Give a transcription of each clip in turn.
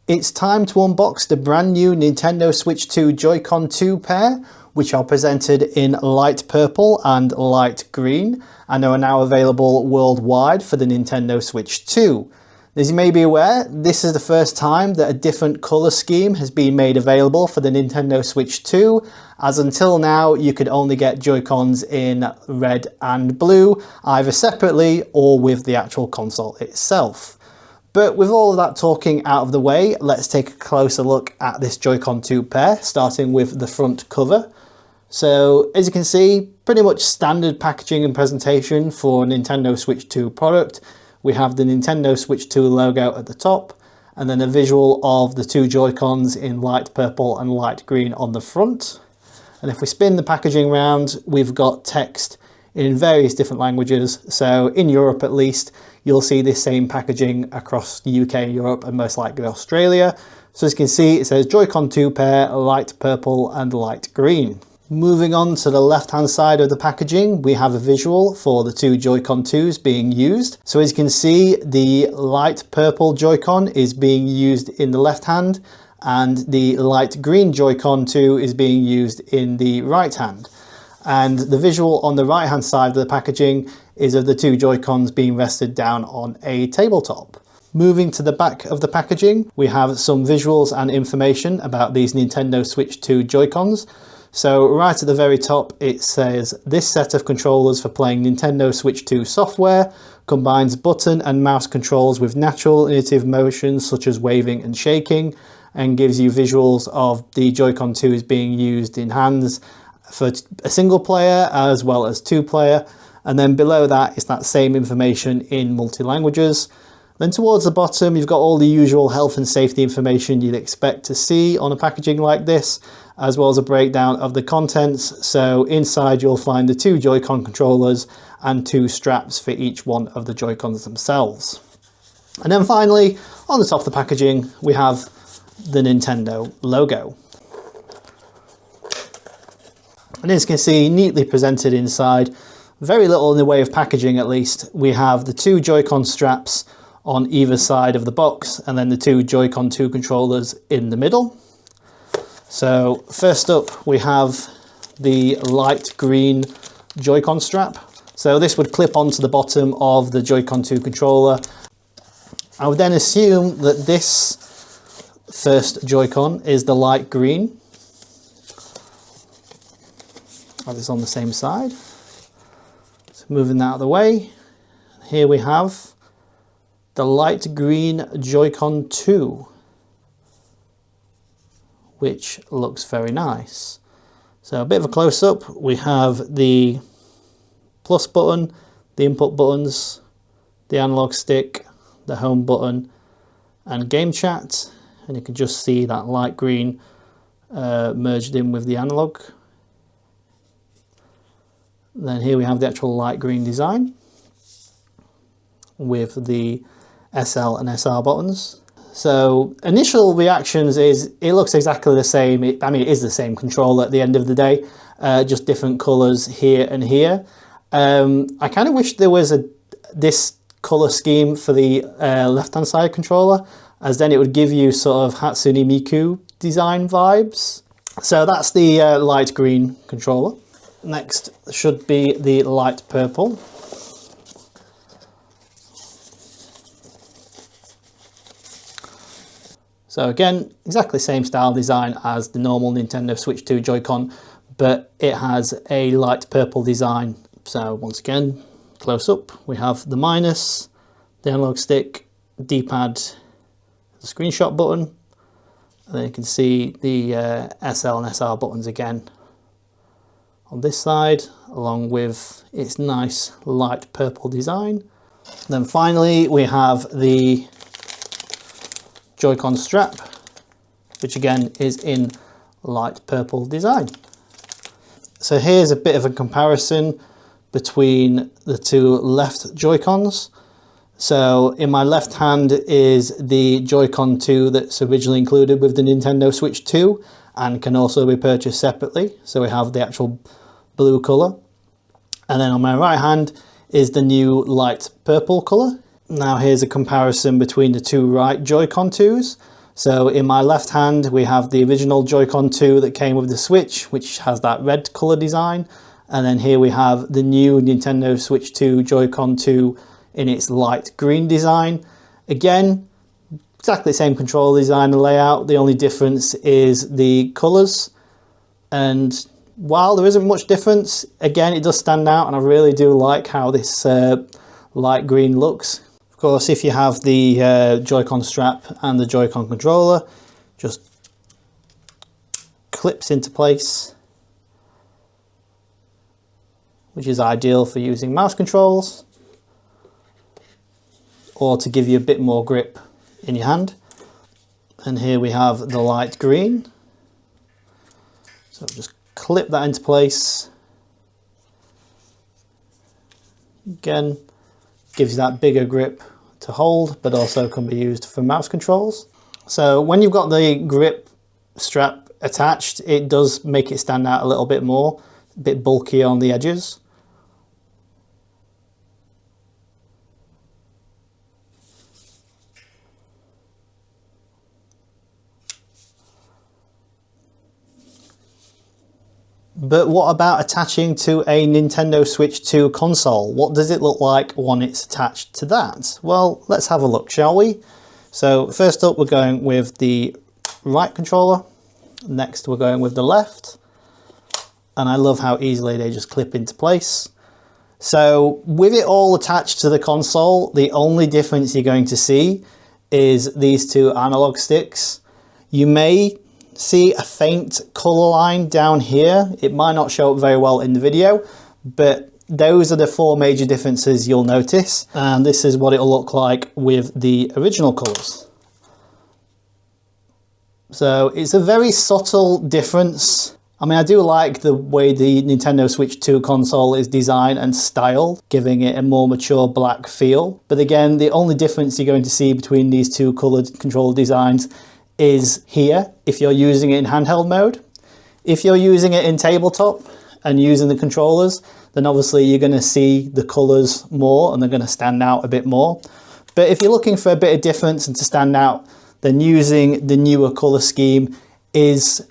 It's time to unbox the brand new Nintendo Switch 2 Joy-Con 2 pair, which are presented in light purple and light green, and are now available worldwide for the Nintendo Switch 2. As you may be aware, this is the first time that a different colour scheme has been made available for the Nintendo Switch 2, as until now you could only get Joy-Cons in red and blue, either separately or with the actual console itself. But with all of that talking out of the way, let's take a closer look at this Joy-Con 2 pair, starting with the front cover. So as you can see, pretty much standard packaging and presentation for a Nintendo Switch 2 product. We have the Nintendo Switch 2 logo at the top, and then a visual of the two Joy-Cons in light purple and light green on the front. And if we spin the packaging round, we've got text in various different languages. So in Europe at least, you'll see this same packaging across the UK, Europe, and most likely Australia. So as you can see, it says Joy-Con 2 pair, light purple and light green. Moving on to the left-hand side of the packaging, we have a visual for the two Joy-Con 2s being used. So as you can see, the light purple Joy-Con is being used in the left hand, and the light green Joy-Con 2 is being used in the right hand. And the visual on the right hand side of the packaging is of the two Joy-Cons being rested down on a tabletop. Moving to the back of the packaging, we have some visuals and information about these Nintendo Switch 2 Joy-Cons. So right at the very top, it says, this set of controllers for playing Nintendo Switch 2 software combines button and mouse controls with natural intuitive motions such as waving and shaking, and gives you visuals of the Joy-Con 2s being used in hands for a single player as well as two player. And then below that is that same information in multi-languages. Then towards the bottom, you've got all the usual health and safety information you'd expect to see on a packaging like this, as well as a breakdown of the contents. So inside you'll find the two Joy-Con controllers and two straps for each one of the Joy-Cons themselves. And then finally, on the top of the packaging, we have the Nintendo logo. And as you can see, neatly presented inside, very little in the way of packaging at least. We have the two Joy-Con straps on either side of the box, and then the two Joy-Con 2 controllers in the middle. So first up, we have the light green Joy-Con strap. So this would clip onto the bottom of the Joy-Con 2 controller. I would then assume that this first Joy-Con is the light green. Have this on the same side. So moving that out of the way, here we have the light green Joy-Con 2, which looks very nice. So a bit of a close-up, we have the plus button, the input buttons, the analog stick, the home button, and game chat. And you can just see that light green merged in with the analog. Then here we have the actual light green design with the SL and SR buttons. So initial reactions is it looks exactly the same. It is the same controller at the end of the day, just different colors here and here. I kind of wish there was this color scheme for the left-hand side controller, as then it would give you sort of Hatsune Miku design vibes. So that's the light green controller. Next should be the light purple. So again, exactly same style design as the normal Nintendo Switch 2 Joy-Con, but it has a light purple design. So once again, close up, we have the minus, the analog stick, D-pad, the screenshot button, and then you can see the SL and SR buttons again on this side, along with its nice light purple design. And then finally, we have the Joy-Con strap, which again is in light purple design. So here's a bit of a comparison between the two left Joy-Cons. So in my left hand is the Joy-Con 2 that's originally included with the Nintendo Switch 2 and can also be purchased separately. So we have the actual blue color. And then on my right hand is the new light purple color. Now here's a comparison between the two right Joy-Con 2s. So in my left hand, we have the original Joy-Con 2 that came with the Switch, which has that red color design. And then here we have the new Nintendo Switch 2 Joy-Con 2 in its light green design. Again, exactly the same controller design and layout. The only difference is the colors. And while there isn't much difference, again, it does stand out, and I really do like how this light green looks. Of course, if you have the Joy-Con strap and the Joy-Con controller, just clips into place, which is ideal for using mouse controls or to give you a bit more grip in your hand. And here we have the light green. So just clip that into place. Again, gives you that bigger grip to hold, but also can be used for mouse controls. So when you've got the grip strap attached, it does make it stand out a little bit more, a bit bulky on the edges. But what about attaching to a Nintendo Switch 2 console? What does it look like when it's attached to that? Well, let's have a look, shall we? So first up, we're going with the right controller. Next, we're going with the left. And I love how easily they just clip into place. So with it all attached to the console, the only difference you're going to see is these two analog sticks. You may see a faint color line down here. It might not show up very well in the video, but those are the four major differences you'll notice. And this is what it'll look like with the original colors. So it's a very subtle difference. I mean, I do like the way the Nintendo Switch 2 console is designed and styled, giving it a more mature black feel. But again, the only difference you're going to see between these two colored controller designs is here, if you're using it in handheld mode. If you're using it in tabletop and using the controllers, then obviously you're going to see the colors more and they're going to stand out a bit more. But if you're looking for a bit of difference and to stand out, then using the newer color scheme is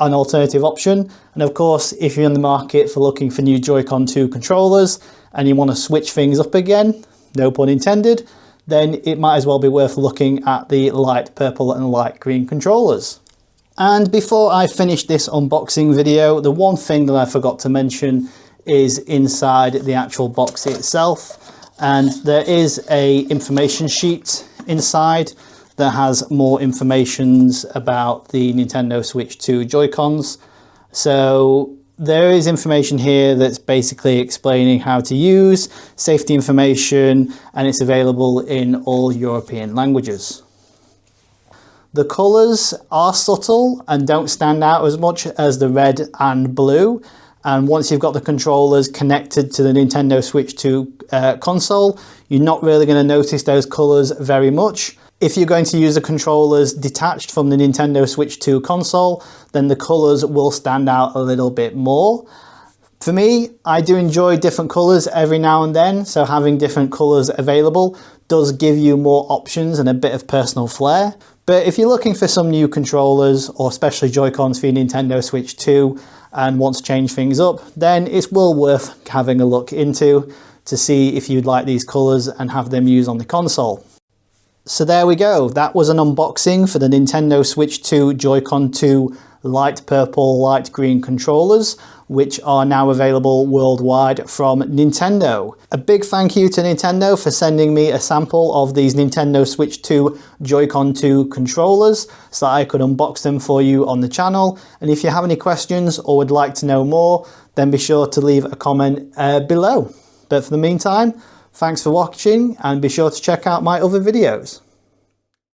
an alternative option. And of course, if you're in the market for looking for new Joy-Con 2 controllers and you want to switch things up again, no pun intended, then it might as well be worth looking at the light purple and light green controllers. And before I finish this unboxing video, the one thing that I forgot to mention is inside the actual box itself. And there is a information sheet inside that has more information about the Nintendo Switch 2 Joy-Cons. So there is information here that's basically explaining how to use, safety information, and it's available in all European languages. The colours are subtle and don't stand out as much as the red and blue. And once you've got the controllers connected to the Nintendo Switch 2 console, you're not really going to notice those colours very much. If you're going to use the controllers detached from the Nintendo Switch 2 console, then the colours will stand out a little bit more. For me, I do enjoy different colours every now and then, so having different colours available does give you more options and a bit of personal flair. But if you're looking for some new controllers, or especially Joy-Cons for your Nintendo Switch 2 and want to change things up, then it's well worth having a look into to see if you'd like these colours and have them used on the console. So there we go, that was an unboxing for the Nintendo Switch 2 Joy-Con 2 light purple, light green controllers, which are now available worldwide from Nintendo. A big thank you to Nintendo for sending me a sample of these Nintendo Switch 2 Joy-Con 2 controllers so that I could unbox them for you on the channel. And if you have any questions or would like to know more, then be sure to leave a comment below. But for the meantime, thanks for watching and be sure to check out my other videos.